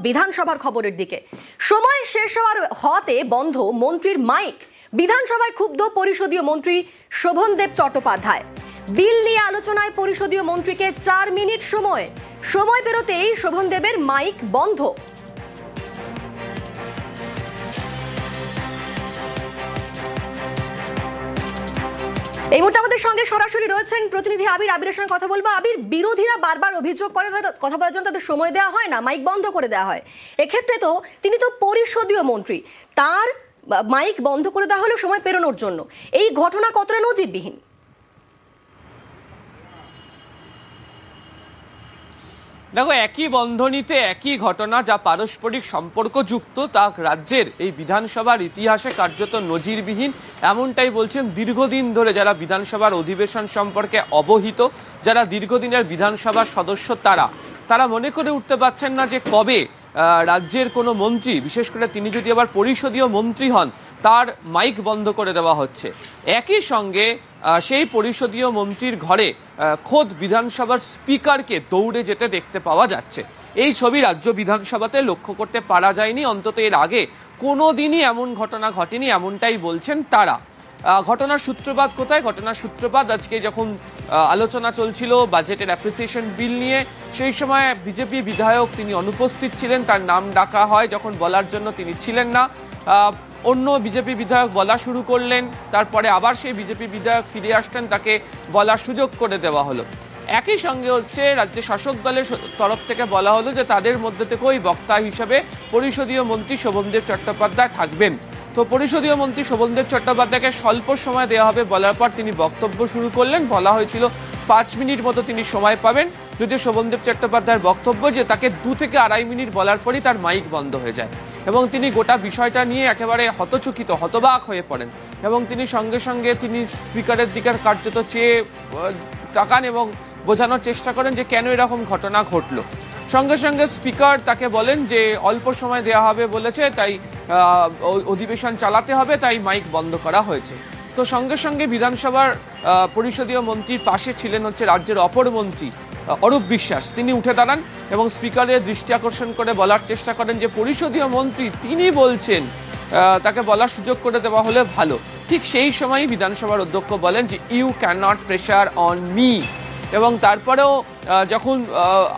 বিধানসভার খবরের দিকে সময় শেষ হওয়াতে বন্ধ মন্ত্রীর মাইক। বিধানসভায় ক্ষুব্ধ পরিষদীয় মন্ত্রী শোভনদেব চট্টোপাধ্যায়। বিল নিয়ে আলোচনায় পরিষদীয় মন্ত্রীকে 4 মিনিট সময় পেরোতেই শোভনদেবের মাইক বন্ধ। এই মুহূর্তে আমাদের সঙ্গে সরাসরি রয়েছেন প্রতিনিধি আবিরের সঙ্গে কথা বলবো। আবির, বিরোধীরা বারবার অভিযোগ করে কথা বলার জন্য তাদের সময় দেওয়া হয় না, মাইক বন্ধ করে দেওয়া হয়। এক্ষেত্রে তো তিনি তো পরিষদীয় মন্ত্রী, তার মাইক বন্ধ করে দেওয়া হলো সময় পেরোনোর জন্য। এই ঘটনা কতটা নজিরবিহীন? দেখো, একই বন্ধনীতে একই ঘটনা যা পারস্পরিক সম্পর্কযুক্ত, তা রাজ্যের এই বিধানসভার ইতিহাসে কার্যত নজিরবিহীন, এমনটাই বলছেন দীর্ঘদিন ধরে যারা বিধানসভার অধিবেশন সম্পর্কে অবহিত, যারা দীর্ঘদিনের বিধানসভার সদস্য, তারা মনে করে উঠতে পারছেন না যে কবে রাজ্যের কোনো মন্ত্রী, বিশেষ করে তিনি যদি আবার পরিষদীয় মন্ত্রী হন, তার মাইক বন্ধ করে দেওয়া হচ্ছে। একই সঙ্গে সেই পরিষদীয় মন্ত্রীর ঘরে খোদ বিধানসভার স্পিকারকে দৌড়ে যেতে দেখতে পাওয়া যাচ্ছে। এই ছবি রাজ্য বিধানসভাতে লক্ষ্য করতে পারা যায়নি, অন্তত এর আগে কোনো দিনই এমন ঘটনা ঘটেনি, এমনটাই বলছেন তারা। ঘটনার সূত্রপাত কোথায়? ঘটনার সূত্রপাত আজকে যখন আলোচনা চলছিল বাজেটের অ্যাপ্রিসিয়েশন বিল নিয়ে, সেই সময় বিজেপি বিধায়ক তিনি অনুপস্থিত ছিলেন, তার নাম ডাকা হয়, যখন বলার জন্য তিনি ছিলেন না। অন্য বিজেপি বিধায়ক বলা শুরু করলেন, তারপরে আবার সেই বিজেপি বিধায়ক ফিরে আসলেন, তাকে বলার সুযোগ করে দেওয়া হলো। একই সঙ্গে হচ্ছে রাজ্যের শাসক দলের তরফ থেকে বলা হলো যে তাদের মধ্যে থেকে ওই বক্তা হিসেবে পরিষদীয় মন্ত্রী শোভনদেব চট্টোপাধ্যায় থাকবেন। তো পরিষদীয় মন্ত্রী শোভনদেব চট্টোপাধ্যায়কে স্বল্প সময় দেওয়া হবে বলার পর তিনি বক্তব্য শুরু করলেন। বলা হয়েছিল 5 মিনিট মতো তিনি সময় পাবেন, যদিও শোভনদেব চট্টোপাধ্যায়ের বক্তব্য যে তাকে 2 থেকে 2.5 মিনিট বলার পরই তার মাইক বন্ধ হয়ে যায়, এবং তিনি গোটা বিষয়টা নিয়ে একেবারে হতচকিত, হতবাক হয়ে পড়েন, এবং তিনি সঙ্গে সঙ্গে তিনি স্পিকারের দিকে কার্যত চেয়ে তাকান এবং বোঝানোর চেষ্টা করেন যে কেন এরকম ঘটনা ঘটলো। সঙ্গে সঙ্গে স্পিকার তাকে বলেন যে অল্প সময় দেওয়া হবে বলেছে, তাই অধিবেশন চালাতে হবে, তাই মাইক বন্ধ করা হয়েছে। তো সঙ্গে সঙ্গে বিধানসভার পরিষদীয় মন্ত্রীর পাশে ছিলেন হচ্ছে রাজ্যের অপর মন্ত্রী অরূপ বিশ্বাস, তিনি উঠে দাঁড়ান এবং স্পিকারের দৃষ্টি আকর্ষণ করে বলার চেষ্টা করেন যে পরিষদীয় মন্ত্রী তিনি বলছেন, তাকে বলার সুযোগ করে দেওয়া হলে ভালো। ঠিক সেই সময়ই বিধানসভার অধ্যক্ষ বলেন যে you can not pressure on me, এবং তারপরেও যখন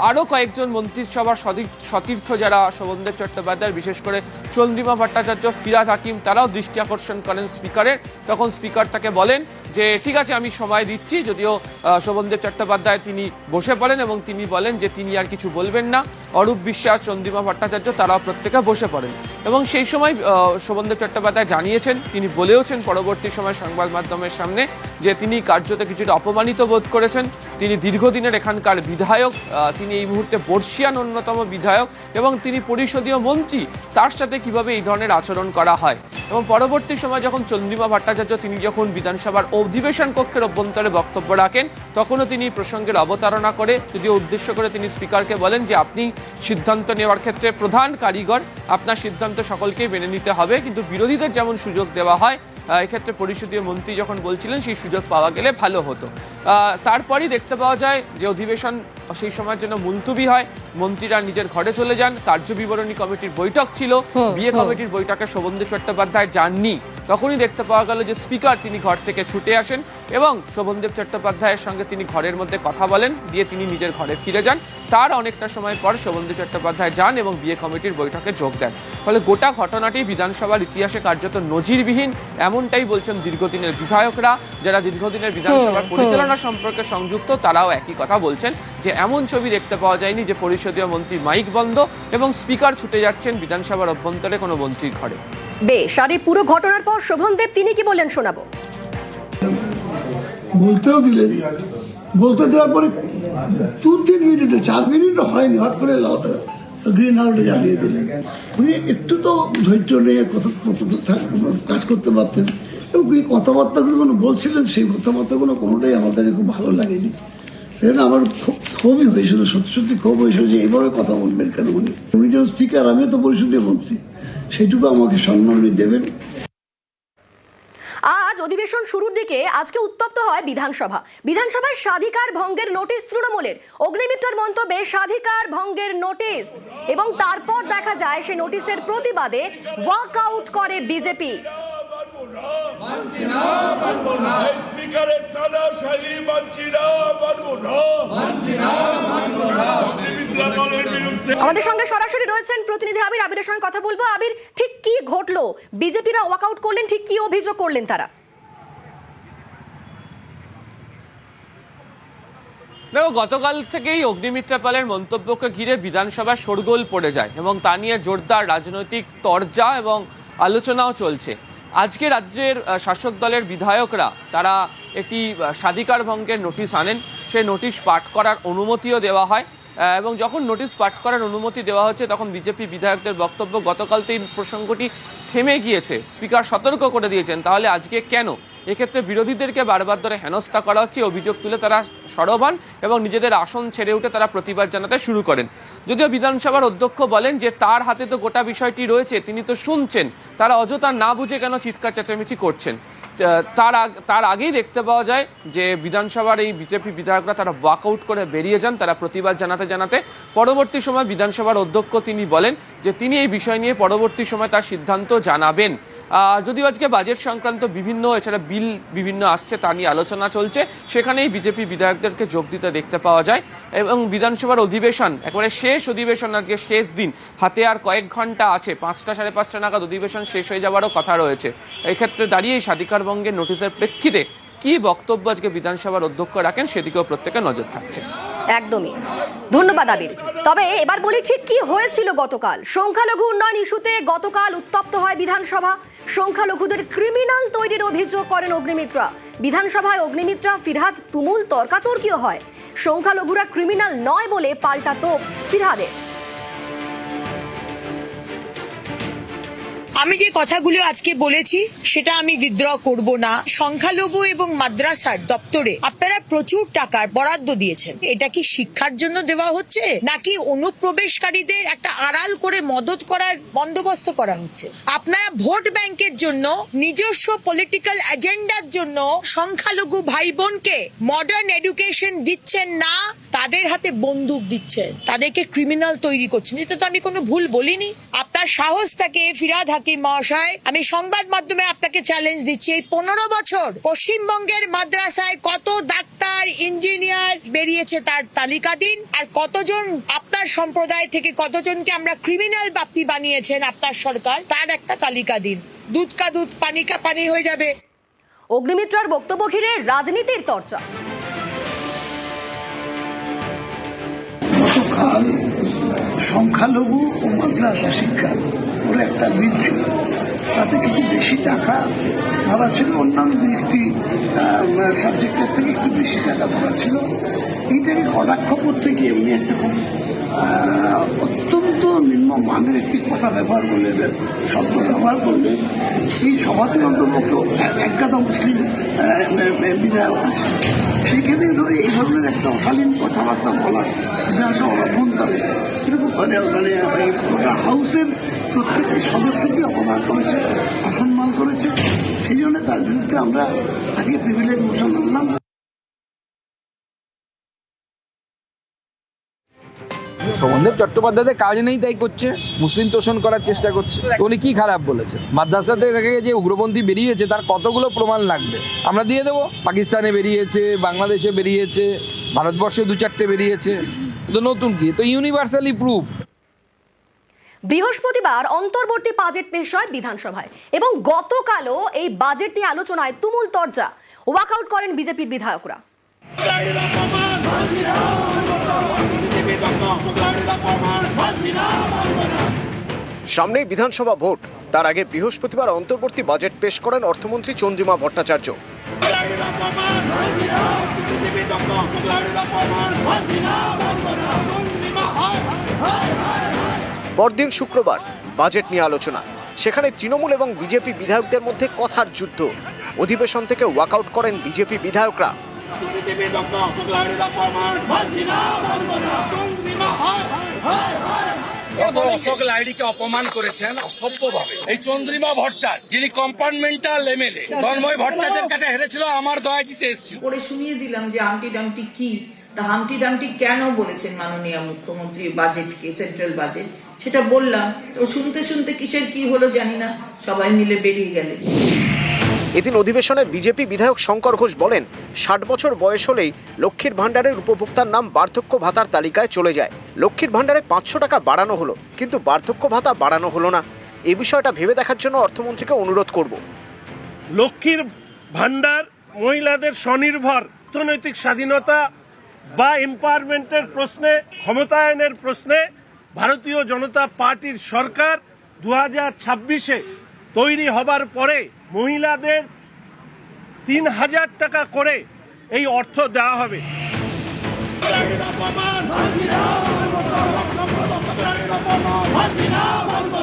আরও কয়েকজন মন্ত্রিসভার সতীর্থ যারা শোভনদেব চট্টোপাধ্যায়, বিশেষ করে চন্দ্রিমা ভট্টাচার্য, ফিরহাদ হাকিম, তারাও দৃষ্টি আকর্ষণ করেন স্পিকারের, তখন স্পিকার তাকে বলেন যে ঠিক আছে আমি সময় দিচ্ছি, যদিও শোভনদেব চট্টোপাধ্যায় তিনি বসে পড়েন এবং তিনি বলেন যে তিনি আর কিছু বলবেন না। অরূপ বিশ্বাস, চন্দ্রিমা ভট্টাচার্য তারাও প্রত্যেকে বসে পড়েন, এবং সেই সময় শোভনদেব চট্টোপাধ্যায় জানিয়েছেন, তিনি বলেওছেন পরবর্তী সময় সংবাদ মাধ্যমের সামনে, যে তিনি কার্যত কিছুটা অপমানিত বোধ করেছেন। তিনি দীর্ঘদিনের এখানকার বিধায়ক, তিনি এই মুহূর্তে বর্ষিয়ান অন্যতম বিধায়ক, এবং তিনি পরিষদীয় মন্ত্রী, তার সাথে কিভাবে এই ধরনের আচরণ করা হয়। এবং পরবর্তী সময় যখন চন্দ্রিমা ভট্টাচার্য তিনি যখন বিধানসভার অধিবেশন কক্ষের অভ্যন্তরে বক্তব্য রাখেন, তখনও তিনি প্রসঙ্গের অবতারণা করে, যদিও উদ্দেশ্য করে, তিনি স্পিকারকে বলেন যে আপনি সিদ্ধান্ত নেওয়ার ক্ষেত্রে প্রধান কারিগর, আপনার সিদ্ধান্ত সকলকেই মেনে নিতে হবে, কিন্তু বিরোধীদের যেমন সুযোগ দেওয়া হয়, এক্ষেত্রে পরিষদীয় মন্ত্রী যখন বলছিলেন সেই সুযোগ পাওয়া গেলে ভালো হতো। তারপরই দেখতে পাওয়া যায় যে অধিবেশন সেই সময়ের জন্য মুলতুবি হয়, মন্ত্রীরা নিজের ঘরে চলে যান। কার্য বিবরণী কমিটির বৈঠক ছিল, বিয়ে কমিটির বৈঠকে শোভনদেব চট্টোপাধ্যায় যাননি। তখনই দেখতে পাওয়া গেল যে স্পিকার তিনি ঘর থেকে ছুটে আসেন এবং শোভনদেব চট্টোপাধ্যায়ের সঙ্গে তিনি ঘরের মধ্যে কথা বলেন, দিয়ে তিনি নিজের ঘরে ফিরে যান। তার অনেকটা সময় পর শোভনদেব চট্টোপাধ্যায় যান এবং বিয়ে কমিটির বৈঠকে যোগ দেন। ফলে গোটা ঘটনাটি বিধানসভার ইতিহাসে কার্যত নজিরবিহীন, এমনটাই বলছেন দীর্ঘদিনের বিধায়করা, যারা দীর্ঘদিনের বিধানসভার পরিচালনা সম্পর্কে সংযুক্ত, তারাও একই কথা বলছেন যে এমন ছবি দেখতে পাওয়া যায়নি যে পরিষদীয় মন্ত্রী মাইক বন্ধ এবং স্পিকার ছুটে যাচ্ছেন বিধানসভার অভ্যন্তরে কোনো মন্ত্রীর ঘরে। বেশ, আর এই পুরো ঘটনার পর শোভনদেব তিনি কি বললেন শোনাবো। বলতেও দিলেন, বলতে দেওয়ার পরে 2-3 মিনিটে, 4 মিনিটও হয়নি, হট করে গ্রিন হাউসে জ্বালিয়ে দিলেন। উনি একটু তো ধৈর্য নিয়ে কাজ করতে পারতেন, এবং এই কথাবার্তাগুলো বলছিলেন, সেই কথাবার্তাগুলো কোনোটাই আমাদের খুব ভালো লাগেনি। আমার ক্ষোভই হয়েছিল, সত্যি সত্যি ক্ষোভ হয়েছিল যে এইভাবে কথা বলবেন কেন উনি। উনি যেন স্পিকার, আমিও তো পরিষদীয় মন্ত্রী, সেইটুকু আমাকে সম্মান দেবেন। আজ অধিবেশন শুরুর দিকে আজকে উত্তপ্ত হয় বিধানসভায় স্বাধিকার ভঙ্গের নোটিশ তৃণমূলের। অগ্নিমিত্রার মন্তব্যে স্বাধিকার ভঙ্গের নোটিশ, এবং তারপর দেখা যায় সেই নোটিশের প্রতিবাদে ওয়াকআউট করে বিজেপি। আমাদের সঙ্গে সরাসরি রয়েছেন প্রতিনিধি আবিরের সঙ্গে কথা বলবো। আবির, ঠিক কি ঘটলো? বিজেপিরা ওয়াকআউট করলেন, ঠিক কি অভিযোগ করলেন তারা? দেখো, গতকাল থেকেই অগ্নিমিত্রা পালের মন্তব্যকে ঘিরে বিধানসভা শোরগোল পড়ে যায় এবং তা নিয়ে জোরদার রাজনৈতিক তরজা এবং আলোচনাও চলছে। আজকে রাজ্যের শাসক দলের বিধায়করা তারা একটি স্বাধিকার ভঙ্গের নোটিশ আনেন। সেই নোটিশ পাঠ করার অনুমতিও দেওয়া হয় এবং যখন নোটিশ পাঠ করার অনুমতি দেওয়া হচ্ছে তখন বিজেপি বিধায়কদের বক্তব্য, গতকাল তো এই প্রসঙ্গটি থেমে গিয়েছে, স্পিকার সতর্ক করে দিয়েছেন, তাহলে আজকে কেন? এক্ষেত্রে বিরোধীদেরকে বারবার ধরে হেনস্থা করা হচ্ছে, অভিযোগ তুলে তারা সরব হন এবং নিজেদের আসন ছেড়ে উঠে তারা প্রতিবাদ জানাতে শুরু করেন। যদিও বিধানসভার অধ্যক্ষ বলেন যে তার হাতে তো গোটা বিষয়টি রয়েছে, তিনি তো শুনছেন, তারা অযথা না বুঝে কেন চিৎকার চেঁচামেচি করছেন। তার আগেই দেখতে পাওয়া যায় যে বিধানসভার এই বিজেপি বিধায়করা তারা ওয়াকআউট করে বেরিয়ে যান। তারা প্রতিবাদ জানাতে পরবর্তী সময় বিধানসভার অধ্যক্ষ তিনি বলেন যে তিনি এই বিষয় নিয়ে পরবর্তী সময় তার সিদ্ধান্ত জানাবেন। যদিও আজকে বাজেট সংক্রান্ত বিভিন্ন এছাড়া বিল বিভিন্ন আসছে, তা নিয়ে আলোচনা চলছে, সেখানেই বিজেপি বিধায়কদেরকে যোগ দিতে দেখতে পাওয়া যায় এবং বিধানসভার অধিবেশন একেবারে শেষ অধিবেশন, আজকে শেষ দিন, হাতে আর কয়েক ঘন্টা আছে, 5টা সাড়ে 5টা নাগাদ অধিবেশন শেষ হয়ে যাওয়ারও কথা রয়েছে। এক্ষেত্রে দাঁড়িয়ে স্বাধিকার ভঙ্গের নোটিশের প্রেক্ষিতে কি বক্তব্য আজকে বিধানসভার অধ্যক্ষ রাখেন সেদিকেও প্রত্যেকের নজর থাকছে। একদমই, ধন্যবাদ আবির। তবে এবার বলি, ঠিক কি হয়েছিল গতকাল? সংখ্যালঘু উন্নয়ন ইস্যুতে গতকাল উত্তপ্ত হয় বিধানসভা। সংখ্যালঘুদের ক্রিমিনাল তৈরির অভিযোগ করেন অগ্নিমিত্রা। বিধানসভায় অগ্নিমিত্রা ফিরহাদ তুমুল তর্কাতর্কিও হয়। সংখ্যালঘুরা ক্রিমিনাল নয় বলে পাল্টা তোপ ফিরহাদের। আমি যে কথাগুলো আজকে বলেছি সেটা আমি উইথড্র করব না। সংখ্যালঘু এবং মাদ্রাসার দপ্তরে আপনারা প্রচুর টাকার বরাদ্দ দিয়েছেন, এটা কি শিক্ষার জন্য দেওয়া হচ্ছে নাকি অনুপ্রবেশকারীদের একটা আড়াল করে মদত করার বন্দোবস্ত করা হচ্ছে? আপনারা ভোট ব্যাংকের জন্য, নিজস্ব পলিটিক্যাল এজেন্ডার জন্য সংখ্যালঘু ভাই বোনকে মডার্ন এডুকেশন দিচ্ছেন না, তাদের হাতে বন্দুক দিচ্ছেন, তাদেরকে ক্রিমিনাল তৈরি করছেন। এটা তো আমি কোনো ভুল বলিনি। আপনার সাহস থাকে ফিরহাদ হাকিম মহাশয়, আমি সংবাদ মাধ্যমে আপনাকে চ্যালেঞ্জ দিচ্ছি, এই 15 বছর পশ্চিমবঙ্গের মাদ্রাসায় কত ডাক্তার ইঞ্জিনিয়ার বেরিয়েছে তার তালিকা দিন, আর কতজন আপনার সম্প্রদায় থেকে কতজনকে আমরা ক্রিমিনাল বাপ্পি বানিয়েছেন আপনার সরকার, তার একটা তালিকা দিন। দুধ কা দুধ পানি কা পানি হয়ে যাবে। অগ্নিমিত্রার বক্তব্য ঘিরে রাজনীতির চর্চা। গতকাল সংখ্যালঘু ও মাদ্রাসা শিক্ষা ওরা একটা বিল ছিল, তাতে কিছু বেশি টাকা ধরা ছিল, অন্যান্য একটি সাবজেক্টের থেকে একটু বেশি টাকা ধরা ছিল। এইটাকে কটাক্ষ করতে গিয়ে উনি একটা খুব অত্যন্ত নিম্নমানের একটি কথা ব্যবহার করলেন, শব্দ ব্যবহার করলেন। এই সভাতে অন্তর্ভুক্ত একগাদা মুসলিম বিধায়ক আছে, সেখানে ধরে এই ধরনের একটা অশালীন কথাবার্তা বলা বিধানসভার অভ্যন্তরে এরকম মানে গোটা হাউসের প্রত্যেকটি সদস্যকে অপমান করেছে, অসম্মান করেছে। সেই জন্য তার বিরুদ্ধে আমরা আজকে প্রিভিলেজ মোশন আনলাম। শোভনদেব চট্টোপাধ্যায়দের কাজ নেই, তাই করছে, মুসলিম তোষণ করার চেষ্টা করছে। উনি কি খারাপ বলেছে? মাদ্রাসাতে থেকে যে উগ্রপন্থী বেরিয়েছে তার কতগুলো প্রমাণ লাগবে আমরা দিয়ে দেবো। পাকিস্তানে বেরিয়েছে, বাংলাদেশে বেরিয়েছে, ভারতবর্ষে 2-4টে বেরিয়েছে, তো নতুন কি? তো ইউনিভার্সালি প্রুফ। বৃহস্পতিবার অন্তর্বর্তী বাজেট পেশ হয় বিধানসভায় এবং গতকালও এই বাজেট নিয়ে আলোচনায় তুমুল তরজা। ওয়াকআউট করেন বিজেপির বিধায়করা। সামনেই বিধানসভা ভোট, তার আগে বৃহস্পতিবার অন্তর্বর্তী বাজেট পেশ করেন অর্থমন্ত্রী চন্দ্রিমা ভট্টাচার্য। পরদিন শুক্রবার বাজেট নিয়ে আলোচনা, সেখানে তৃণমূল এবং বিজেপি বিধায়কদের মধ্যে কথার যুদ্ধ। অধিবেশন থেকে ওয়াকআউট করেন বিজেপি বিধায়করা। অশোক লাহিড়ীকে অপমান করেছেন অসভ্যভাবে। এই চন্দ্রিমা ভট্টাচার্য যিনি কম্পার্টমেন্টাল এমএলএ, তন্ময় ভট্টাচার্যের কাছে হেরেছিল, আমার দয়া জিতে এসেছিল। পরে শুনিয়ে দিলাম যে হামটি ডামটি কি, তা হামটি ডামটি কেন বলেছেন মাননীয় মুখ্যমন্ত্রী বাজেটকে, সেন্ট্রাল বাজেট, সেটা বললাম। তো শুনতে শুনতে কিসের কি হলো জানি না, সবাই মিলে বেরিয়ে গেলেন। এদিন অধিবেশনে বিজেপি বিধায়ক শঙ্কর ঘোষ বলেন, 60 বছর বয়স হলেই লক্ষ্মীর ভাণ্ডারের উপভোক্তার নাম বার্ধক্য ভাতার তালিকায় চলে যায়। লক্ষ্মীর ভাণ্ডারে 500 টাকা বাড়ানো হলো, কিন্তু বার্ধক্য ভাতা বাড়ানো হলো না। এই বিষয়টা ভেবে দেখার জন্য অর্থমন্ত্রীকে অনুরোধ করব। লক্ষ্মীর ভাণ্ডার মহিলাদের স্বনির্ভর অর্থনৈতিক স্বাধীনতা বা এম্পাওয়ারমেন্টের প্রশ্নে, ক্ষমতায়নের প্রশ্নে ভারতীয় জনতা পার্টির সরকার 2026-এ তৈরি হবার পরে মহিলাদের 3000 টাকা করে এই অর্থ দেওয়া হবে।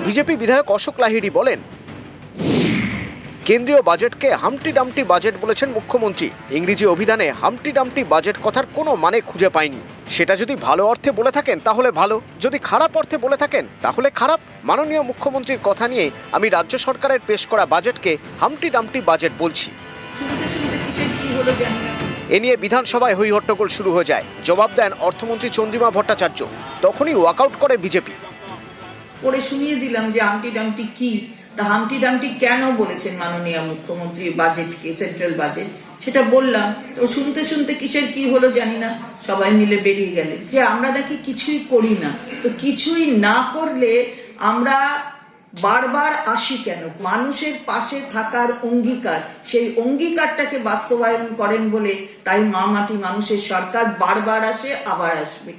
বিজেপি বিধায়ক অশোক লাহিড়ী বলেন, কেন্দ্রীয় বাজেটকে হামটি ডামটি বাজেট বলেছেন মুখ্যমন্ত্রী। ইংরেজি অভিধানে হামটি ডামটি বাজেট কথার কোনো মানে খুঁজে পাইনি। সেটা যদি ভালো অর্থে বলে থাকেন তাহলে ভালো, যদি খারাপ অর্থে বলে থাকেন তাহলে খারাপ। মাননীয় মুখ্যমন্ত্রীর কথা নিয়ে আমি রাজ্য সরকারের পেশ করা বাজেটকে হামটি ডামটি বাজেট বলছি। শুনতে শুনতে কিসের কি হলো জানি না। এ নিয়ে বিধানসভায় হই হট্টগোল শুরু হয়ে যায়। জবাব দেন অর্থমন্ত্রী চন্দ্রিমা ভট্টাচার্য। তখনই ওয়াকআউট করে বিজেপি। পরে শুনিয়ে দিলাম যে হামটি ডামটি কি, তা হামটি ডামটি কেন বলেছেন মাননীয় মুখ্যমন্ত্রী বাজেটকে, সেন্ট্রাল বাজেট, সেটা বললাম। তো শুনতে শুনতে কিসের কি হলো জানি না, সবাই মিলে বেরিয়ে গেলেন। যে আমরা নাকি কিছুই করি না, তো কিছুই না করলে আমরা বারবার আসি কেন? মানুষের পাশে থাকার অঙ্গীকার, সেই অঙ্গীকারটাকে বাস্তবায়ন করেন বলে তাই মা মাটি মানুষের সরকার বারবার আসে, আবার আসবে।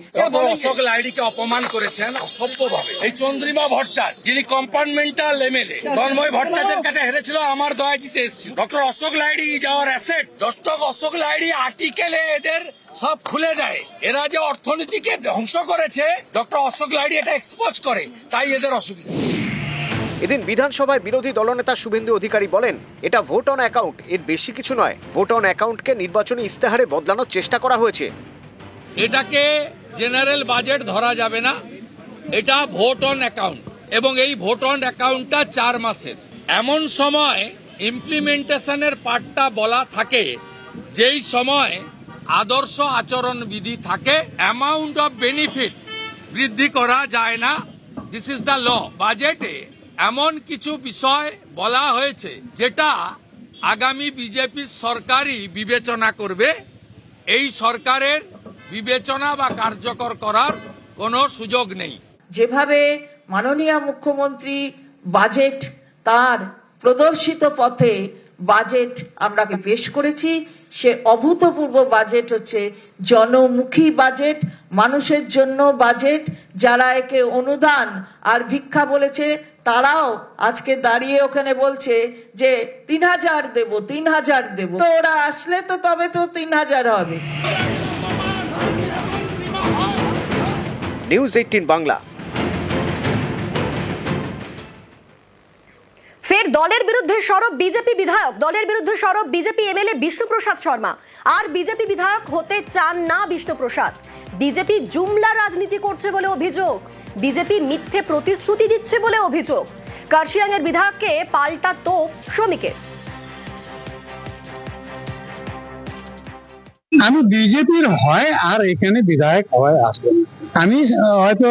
অশোক লাহিড়ীকে অপমান করেছেন অসভ্যভাবে। এই চন্দ্রিমা ভট্টাচার্য যিনি কম্পার্টমেন্টাল এমএলএ, তন্ময় ভট্টাচার্যের কাছে হেরেছিল, আমার দয়া জিতে এসেছিল। Doctor Ashok Lahiri is our asset. Doctor Ashok Lahiri আর্টিকেলে এদের সব খুলে দেয়। এরা যে অর্থনীতিকে ধ্বংস করেছে, ডক্টর অশোক লাহিড়ী এটা এক্সপোজ করে, তাই এদের অসুবিধা। এদিন বিধানসভায় বিরোধী দলনেতা শুভেন্দু অধিকারী বলেন, এটা ভোট অন অ্যাকাউন্ট, এর বেশি কিছু নয়। ভোট অন অ্যাকাউন্টকে নির্বাচনী ইস্তেহারে বদলানোর চেষ্টা করা হয়েছে। এটাকে জেনারেল বাজেট ধরা যাবে না, এটা ভোট অন অ্যাকাউন্ট, এবং এই ভোট অন অ্যাকাউন্টটা 4 মাসের। এমন সময় ইমপ্লিমেন্টেশনের পার্টটা বলা থাকে যেই সময় আদর্শ আচরণ বিধি থাকে। অ্যামাউন্ট অফ বেনিফিট বৃদ্ধি করা যায় না, দিস ইজ দ্য ল। বাজেটে এমন কিছু বিষয় বলা হয়েছে যেটা আগামী বিজেপি সরকারই বিবেচনা করবে। এই সরকারের বিবেচনা বা কার্যকর করার কোনো সুযোগ নেই। যেভাবে মাননীয় মুখ্যমন্ত্রী বাজেট তার প্রদর্শিত পথে বাজেট আমরা পেশ করেছি, সে অভূতপূর্ব বাজেট হচ্ছে জনমুখী বাজেট, মানুষের জন্য বাজেট। যারা একে অনুদান আর ভিক্ষা বলেছে তারাও আজকে দাঁড়িয়ে ওখানে বলছে যে 3000 দেব, 3000 দেব। তো ওরা আসলে তো তবে তো 3000 হবে। নিউজ 18 বাংলা। ফের দলের বিরুদ্ধে সরব বিজেপি বিধায়ক, দলের বিরুদ্ধে সরব বিজেপি এমএলএ বিষ্ণুপ্রসাদ শর্মা। আর বিজেপি বিধায়ক হতে চান না বিষ্ণুপ্রসাদ। বিজেপি জুমলা রাজনীতি করছে বলে অভিযোগ, বিজেপি মিথ্যে প্রতিশ্রুতি দিচ্ছে বলে অভিযোগ। কার্শিয়াংয়ের বিধায়ককে পাল্টা তোপ শ্রমিকের। আমি বিজেপির হয় আর এখানে বিধায়ক হওয়ায় আসবো না। আমি হয়তো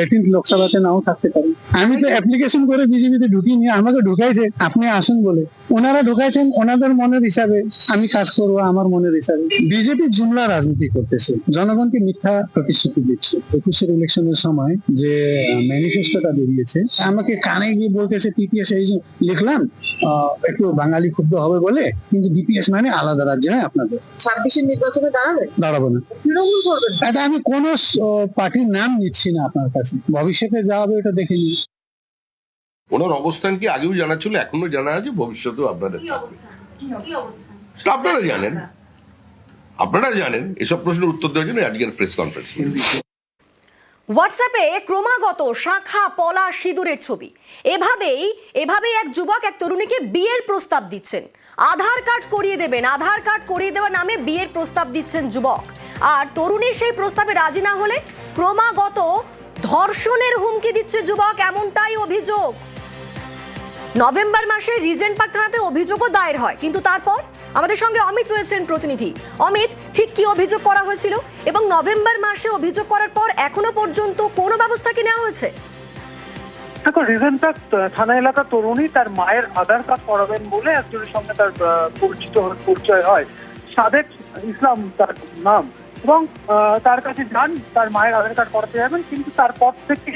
18 লোকসভাতে নাও থাকতে পারি। আমি তো অ্যাপ্লিকেশন করে বিজেপিতে ঢুকিনি, আমাকে ঢুকাইছে আপনি আসুন বলে। ওনারা ঢুকাইছেন ওনাদের মনের হিসাবে, আমি কাজ করবো আমার মনের হিসাবে। বিজেপি জুমলা রাজনীতি করতেছে, জনগণকে মিথ্যা প্রতিশ্রুতি দিচ্ছে। 21-এর ইলেকশনের সময় যে ম্যানিফেস্টোটা বেরিয়েছে, আমাকে কানে গিয়ে বলতেছে টিপিএস এই যে লিখলাম একটু বাঙালি ক্ষুব্ধ হবে বলে, কিন্তু ডিপিএস মানে আলাদা রাজ্য নয় আপনাদের। 26-এর নির্বাচনে দাঁড়াবো না। তৃণমূল করবেন? এটা আমি কোন পার্টির নাম নিচ্ছি না আপনার কাছে, ভবিষ্যতে যা হবে এটা দেখে নিন। ওনার অবস্থান কি আগেও জানা ছিল, এখনো জানা আছে, ভবিষ্যতেও আপনাদের থাকবে। আপনারা জানেন এসব প্রশ্নের উত্তর দেওয়ার জন্য আজকের প্রেস কনফারেন্স। হোয়াটসঅ্যাপে ক্রমাগত শাখা পলা সিঁদুরের ছবি। এভাবেই এক যুবক এক তরুণীকে বিয়ের প্রস্তাব দিচ্ছেন। আধার কার্ড করিয়ে দেবেন, আধার কার্ড করিয়ে দেওয়ার নামে বিয়ের প্রস্তাব দিচ্ছেন যুবক। আর তরুণী সেই প্রস্তাবে রাজি না হলে ক্রমাগত ধর্ষণের হুমকি দিচ্ছে যুবক, এমনটাই অভিযোগ। নভেম্বর মাসে রিজেন্ট পার্ক থানাতে অভিযোগও দায়ের হয়, কিন্তু তারপর আমাদের সঙ্গে অমিত রয়েছেন প্রতিনিধি। অমিত, ঠিক কি অভিযোগ করা হয়েছিল এবং নভেম্বর মাসে অভিযোগ করার পর এখনো পর্যন্ত কোনো ব্যবস্থা কি নেওয়া হয়েছে? দেখো, রিজেন্ট পার্ক থানা এলাকার তরুণী তার মায়ের আধার কার্ড করাবেন বলে একজনের সঙ্গে তার পরিচয় হয়। সাদেক ইসলাম তার নাম, এবং তার কাছে যান, তার মায়ের আধার কার্ড করাতে যাবেন, কিন্তু তারপর থেকে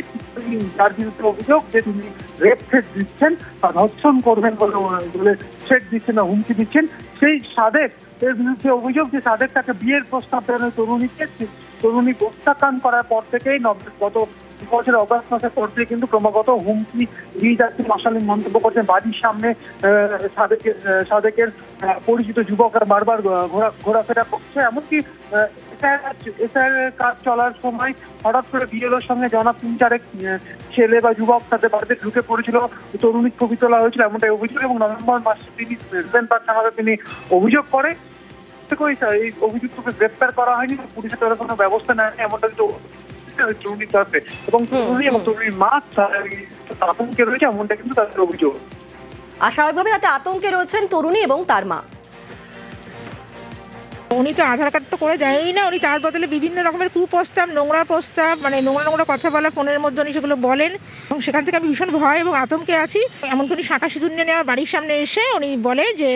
তার বিরুদ্ধে অভিযোগ যে তিনি রেপ থ্রেট দিচ্ছেন বা ধর্ষণ করবেন বলে থ্রেট দিচ্ছেন না হুমকি দিচ্ছেন। সেই সাদেক এর বিরুদ্ধে অভিযোগ যে সাদেক তাকে বিয়ের প্রস্তাব দেন ওই তরুণী প্রত্যাখ্যান করার পর থেকেই গত বছরের অগাস্ট মাসের পর থেকে কিন্তু ক্রমাগত হুমকি দিয়ে যাচ্ছে, অশালীন মন্তব্য করছেন। বাড়ির সামনে সাদেকের পরিচিত যুবকরা বারবার ঘোরাফেরা করছে। এমনকি এসআইয়ের কাজ চলার সময় হঠাৎ করে বিএলওর সঙ্গে জানা 3-4 ছেলে বা যুবক তাদের বাড়িতে ঢুকে পড়েছিল, তরুণীর ছবি তোলা হয়েছিল, এমনটাই অভিযোগ। এবং নভেম্বর মাসে তিনি রিজেন্ট পার্ক থানাতে তিনি অভিযোগ করে এই অভিযুক্তকে গ্রেপ্তার করা হয়নি, পুলিশের তরফে কোনো ব্যবস্থা নেয় এমনটা কিন্তু তরুণীর তরফে, এবং তরুণী এবং তরুণীর মা আতঙ্কে রয়েছে এমনটা কিন্তু তাদের অভিযোগ। আর স্বাভাবিকভাবে তাতে আতঙ্কে রয়েছেন তরুণী এবং তার মা। উনি তো আধার কার্ড তো করে দেয়ই না, উনি তার বদলে বিভিন্ন রকমের কুপ্রস্তাব, নোংরা প্রস্তাব, মানে নোংরা কথা বলা ফোনের মধ্যে উনি সেগুলো বলেন, এবং সেখান থেকে আমি ভীষণ ভয় এবং আতঙ্কে আছি। এমনকি উনি শাঁখা সিঁদুর নিয়ে আমার বাড়ির সামনে এসে উনি বলে যে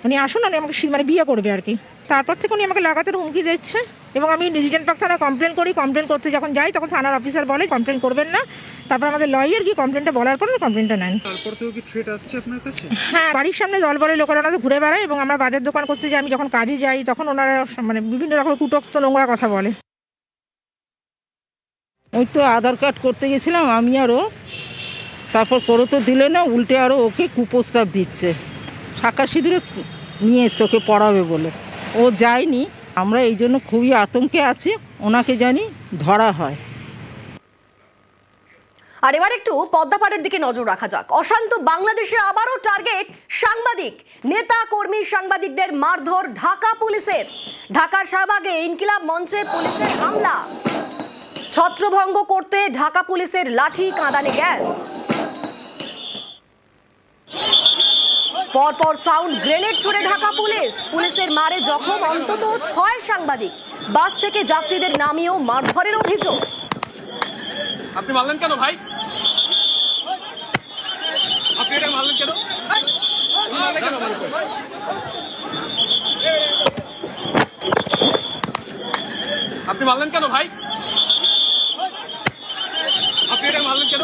উনি আসুন, উনি আমাকে মানে বিয়ে করবে আর কি। তারপর থেকে উনি আমাকে লাগাতার হুমকি দিচ্ছে, এবং আমি রিজেন্ট পার্ক থানায় কমপ্লেন করি। কমপ্লেন করতে যখন যাই তখন থানার অফিসার বলে কমপ্লেন করবেন না। তারপর আমাদের লয়ার কি কমপ্লেনটা বলার পর কমপ্লেনটা নেন। তারপর থেকে কি থ্রেট আসছে আপনার কাছে? হ্যাঁ, বাড়ির সামনে দলবলের লোকেরা ওনাদের ঘুরে বেড়ায়, এবং আমরা বাজার দোকান করতে যাই, আমি যখন কাজে যাই তখন ওনারা মানে বিভিন্ন রকম কুটস্থ নোংরা কথা বলে। ওই তো আধার কার্ড করতে গেছিলাম আমি আরও, তারপর করে তো দিলে না, উল্টে আরও ওকে কুপ্রস্তাব দিচ্ছে, শাঁখা সিঁদুরে নিয়ে এসছে ওকে পড়াবে বলে। ও যায়নি, আমরা এই জন্য খুবই আতঙ্কে আছি, ওনাকে জানি ধরা হয়। আর এবার একটু পদ্মাপাড়ের দিকে নজর রাখা যাক। অশান্ত বাংলাদেশে আবারও টার্গেট সাংবাদিক, নেতা কর্মী সাংবাদিকদের মারধর ঢাকা পুলিশের। ঢাকার শাহবাগে ইনকিলাব মঞ্চে পুলিশের হামলা, ছত্রভঙ্গ করতে ঢাকা পুলিশের লাঠি, কাঁদানে গ্যাস, পরপর সাউন্ড গ্রেনেড ছুড়ে ঢাকা পুলিশের মারে জখম অন্তত 6 সাংবাদিক। বাস থেকে যাত্রীদের নামিয়েও মারধরের অভিযোগ। আপনি মারলেন কেন ভাই? আপনি এটা মারলেন কেন? আপনি মারলেন কেন ভাই? আপনি এটা মারলেন কেন?